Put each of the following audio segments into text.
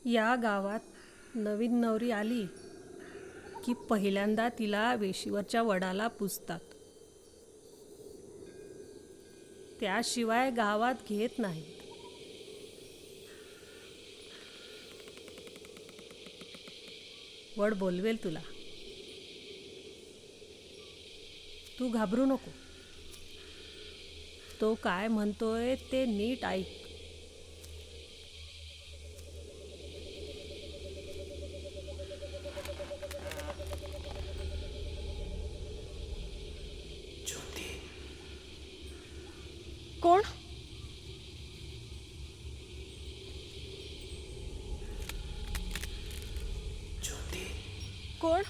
या गावात नवीन नवरी आली की पहिल्यांदा तिला वेशीवरच्या वडाला पुजतात. त्याशिवाय गावात घेत नाहीत. वड बोलवेल तुला. तू घाबरू नको. तो काय म्हणतोय ते नीट ऐक. कोण? कोण?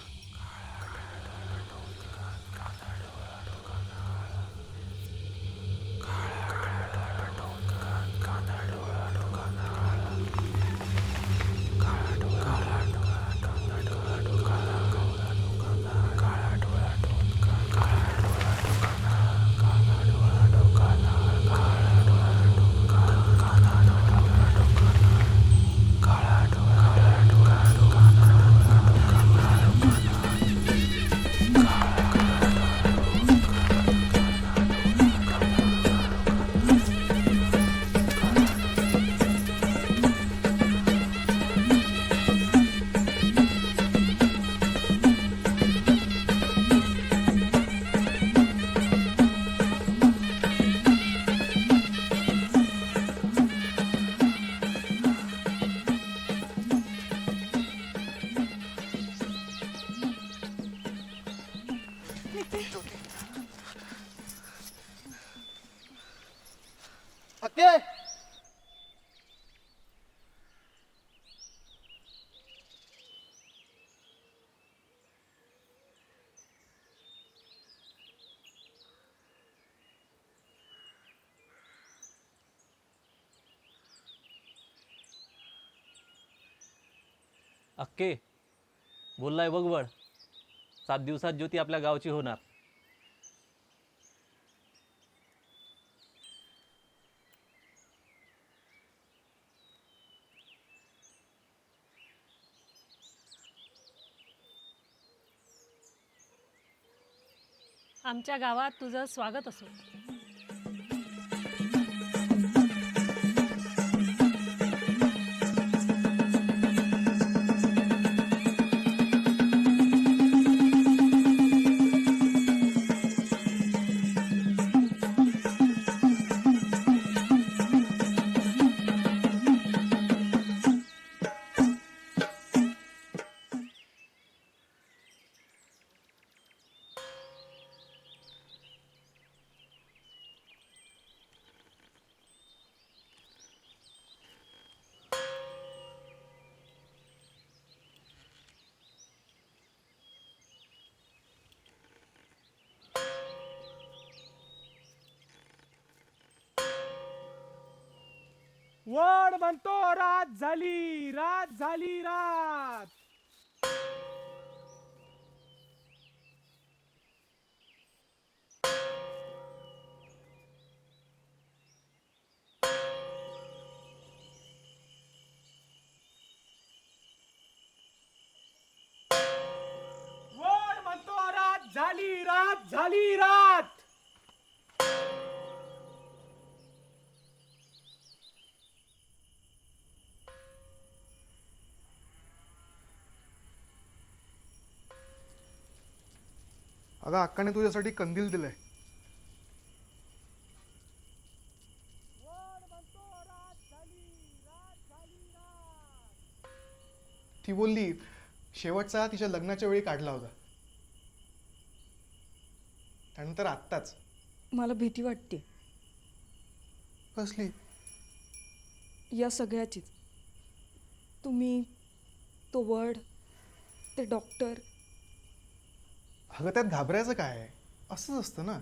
अक्के अक्के बोललाय बघ वळ. 7 दिवसात ज्योती आपल्या गावची होणार. आमच्या गावात तुझं स्वागत असो. वड म्हणतो रात झाली, रात झाली, रात. वड म्हणतो रात झाली, रात झाली, रात. अगं अक्काने तुझ्यासाठी कंदील दिलंय. ती बोलली शेवटचा तिच्या लग्नाच्या वेळी काढला होता. त्यानंतर आत्ताच. मला भीती वाटते कसली? या सगळ्याचीच. तुम्ही, तो वड, ते डॉक्टर. अगं त्यात घाबरायचं काय आहे? असंच असतं ना.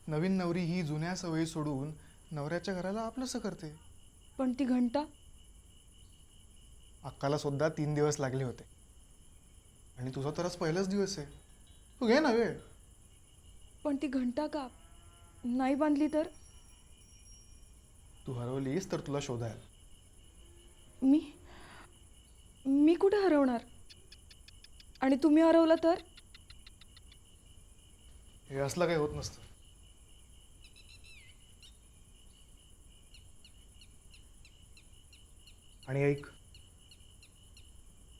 नवीन नवरी ही जुन्या सवयी सोडून नवऱ्याच्या घराला आपलंसं करते. पण ती घंटा. अक्काला सुद्धा 3 दिवस लागले होते. आणि तुझा तरच पहिलाच दिवस आहे. तू घे ना वेळ. पण ती घंटा का नाही बांधली तर? तू हरवलीस तर तुला शोधायला. मी मी कुठे हरवणार? आणि तुम्ही हरवलं तर? हे असलं काही होत नसतं. आणि ऐक,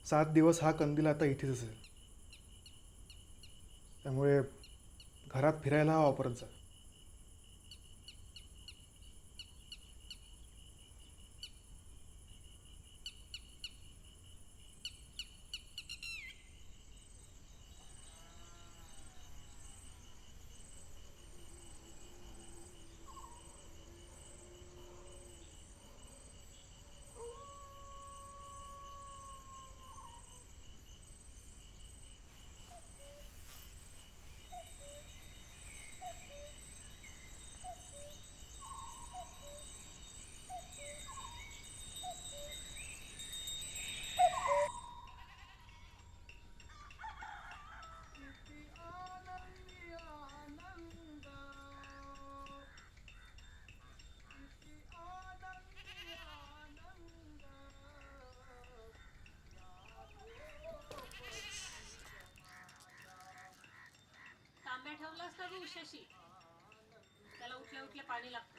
7 दिवस हा कंदील आता इथेच असेल. त्यामुळे घरात फिरायला हा वापरत जा. तांब्या ठेवलास का तू उशाशी? त्याला उठल्या उठल्या पाणी लागतं.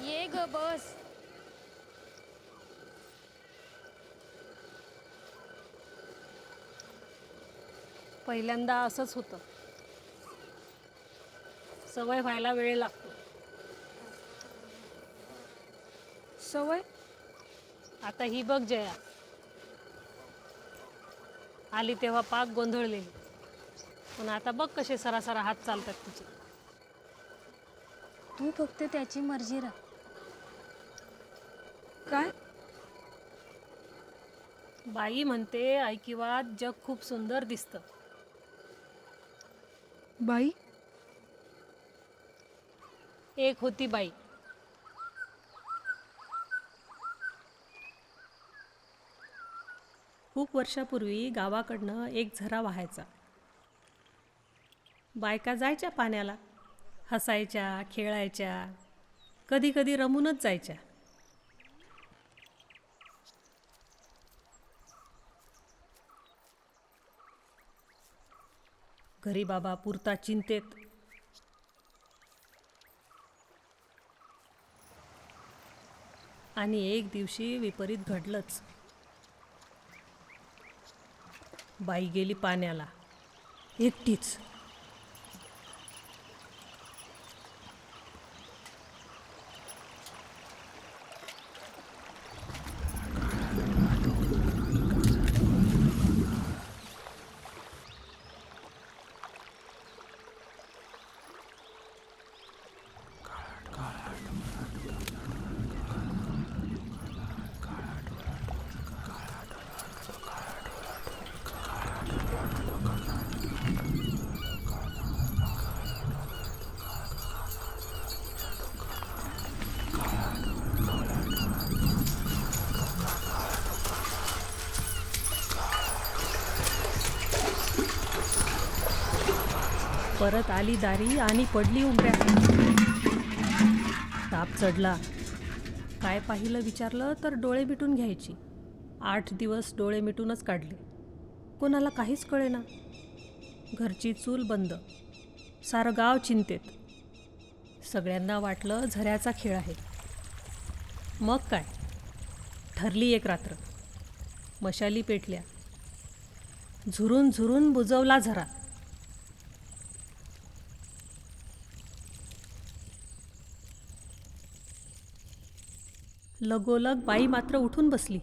ये ग बस. पहिल्यांदा असंच होतं. सवय व्हायला वेळ लागतो. सवय? आता ही बघ जया, आली तेव्हा पाक गोंधळलेली, पण आता बघ कसे सरासरा हात चालतात तिचे. तू फक्त त्याची मर्जी राख. काय? बाई म्हणते ऐकिवात जग खूप सुंदर दिसतं. बाई? एक होती बाई. खूप वर्षापूर्वी गावाकडनं एक झरा वाहायचा. बायका जायच्या पाण्याला, हसायच्या, खेळायच्या, कधी कधी रमूनच जायच्या. घरी बाबा पुरता चिंतेत. आणि एक दिवशी विपरीत घडलंच. बाई गेली पाण्याला एकटीच. परत आली दारी आणि पडली उंबऱ्यात. ताप चढला. काय पाहिलं विचारलं तर डोळे मिटून घ्यायची. 8 दिवस डोळे मिटूनच काढले. कोणाला काहीच कळेना. घरची चूल बंद. सारं गाव चिंतेत. सगळ्यांना वाटलं झऱ्याचा खेळ आहे. मग काय, ठरली एक रात्र. मशाली पेटल्या. झुरून झुरून बुजवला झरा. लगोलग बाई मात्र उठून बसली.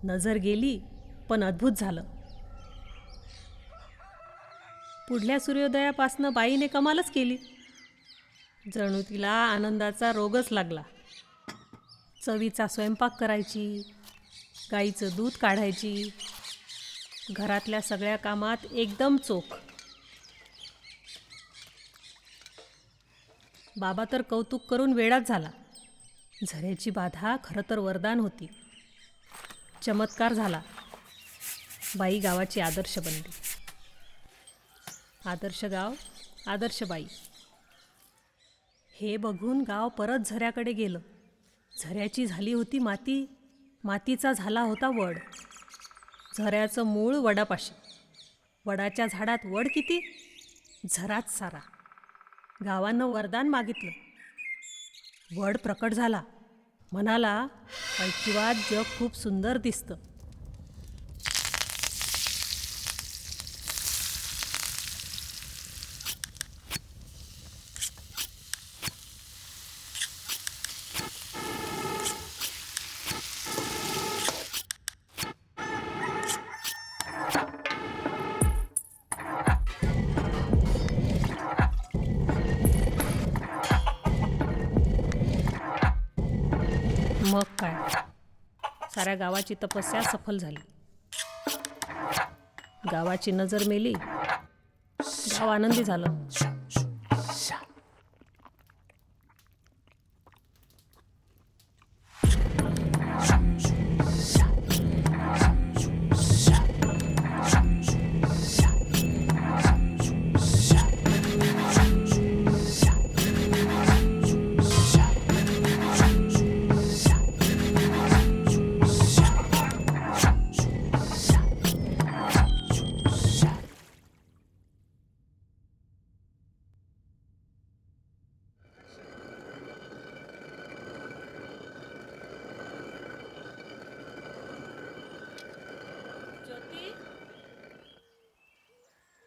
नजर गेली, पण अद्भुत झालं. पुढल्या सूर्योदयापासनं बाईने कमालच केली. जणू तिला आनंदाचा रोगच लागला. चवीचा स्वयंपाक करायची, गाईचं दूध काढायची, घरातल्या सगळ्या कामात एकदम चोख. बाबा तर कौतुक करून वेडाच झाला. झऱ्याची बाधा खरं तर वरदान होती. चमत्कार झाला. बाई गावाची आदर्श बनली. आदर्श गाव, आदर्श बाई. हे बघून गाव परत झऱ्याकडे गेलं. झऱ्याची झाली होती माती, मातीचा झाला होता वड. झऱ्याचं मूळ वडापाशी. वडाच्या झाडात वड किती, झराच सारा. गावानं वरदान मागितलं. वड प्रकट झाला. म्हणाला, ऐकिवात जग खूप सुंदर दिसतं. मग काय, साऱ्या गावाची तपस्या सफल झाली. गावाची नजर मेली. गाव आनंदी झालं. ज्योती,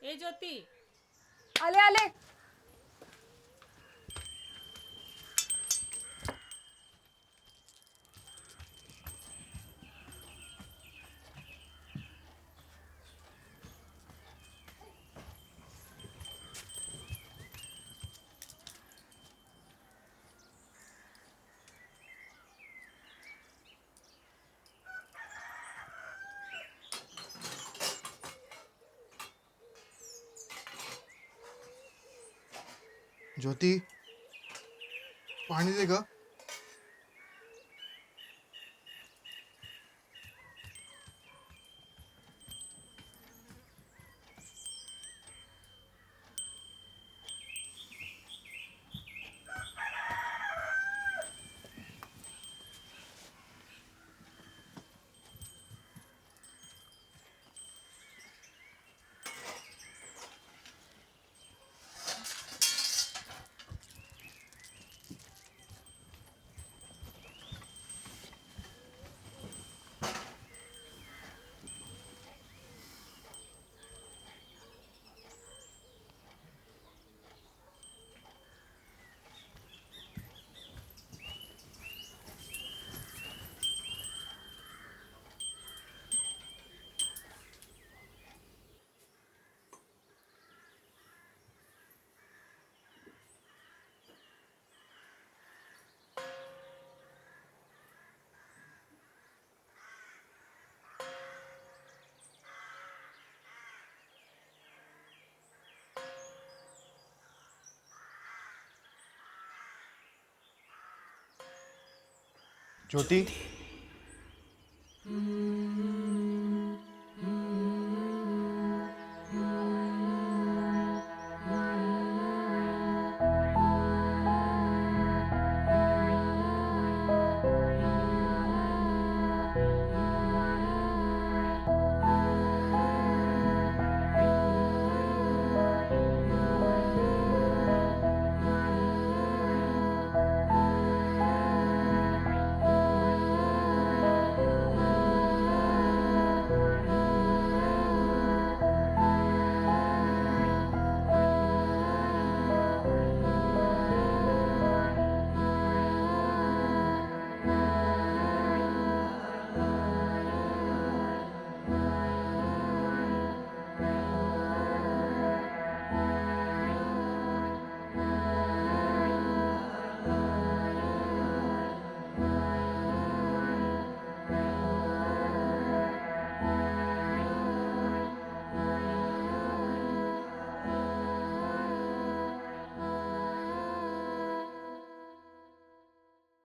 ए ज्योती, आले आले. ज्योती, पाणी दे ग. ज्योती,